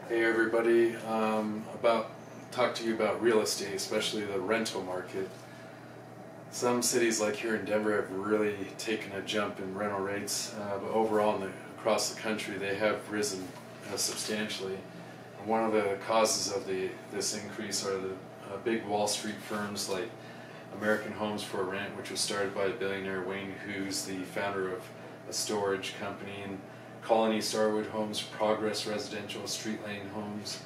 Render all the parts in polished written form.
Hey everybody, talk to you about real estate, especially the rental market. Some cities like here in Denver have really taken a jump in rental rates, but overall across the country they have risen substantially. And one of the causes of this increase are the big Wall Street firms like American Homes for Rent, which was started by the billionaire Wayne, who's the founder of a storage company, and Colony Starwood Homes, Progress Residential, Street Lane Homes.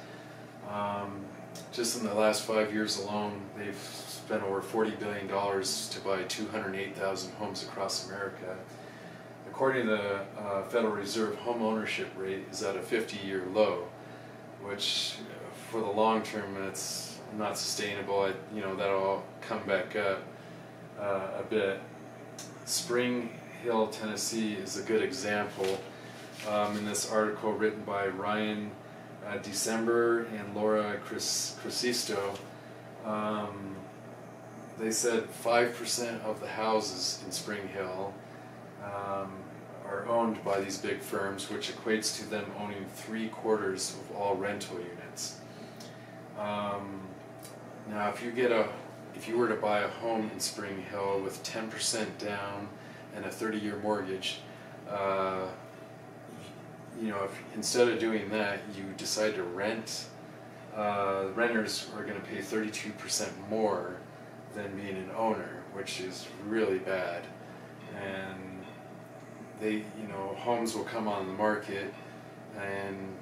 Just in the last 5 years alone, they've spent over $40 billion to buy 208,000 homes across America. According to the Federal Reserve, home ownership rate is at a 50-year low, which for the long term, it's not sustainable. That'll all come back up a bit. Spring Hill, Tennessee is a good example. In this article written by Ryan Dezember and Laura Kusisto, they said 5% of the houses in Spring Hill are owned by these big firms, which equates to them owning 3/4 of all rental units. Now, if you were to buy a home in Spring Hill with 10% down and a 30-year mortgage, if instead of doing that you decide to rent, renters are going to pay 32% more than being an owner, which is really bad. And homes will come on the market, and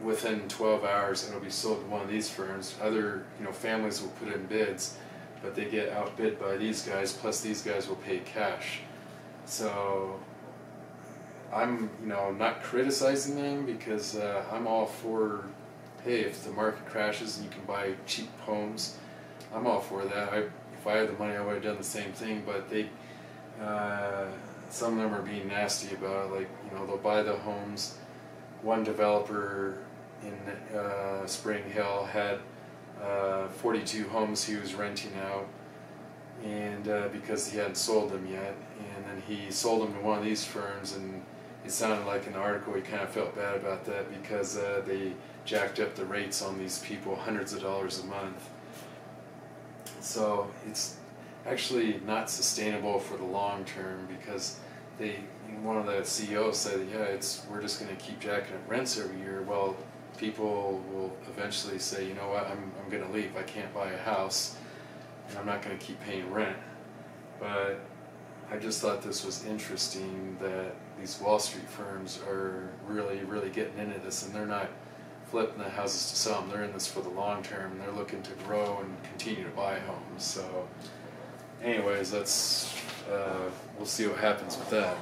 within 12 hours it'll be sold to one of these firms. Other families will put in bids, but they get outbid by these guys, plus these guys will pay cash. So I'm not criticizing them, because I'm all for, hey, if the market crashes and you can buy cheap homes, I'm all for that. If I had the money, I would have done the same thing. But some of them are being nasty about it. Like, they'll buy the homes. One developer in Spring Hill had 42 homes he was renting out, and because he hadn't sold them yet, and then he sold them to one of these firms, and it sounded like in the article he kind of felt bad about that, because they jacked up the rates on these people hundreds of dollars a month. So it's actually not sustainable for the long term, because one of the CEOs said, yeah, we're just going to keep jacking up rents every year. Well, people will eventually say, you know what, I'm going to leave. I can't buy a house, and I'm not going to keep paying rent. But I just thought this was interesting that these Wall Street firms are really getting into this, and they're not flipping the houses to sell them. They're in this for the long term, and they're looking to grow and continue to buy homes. So anyways, we'll see what happens with that.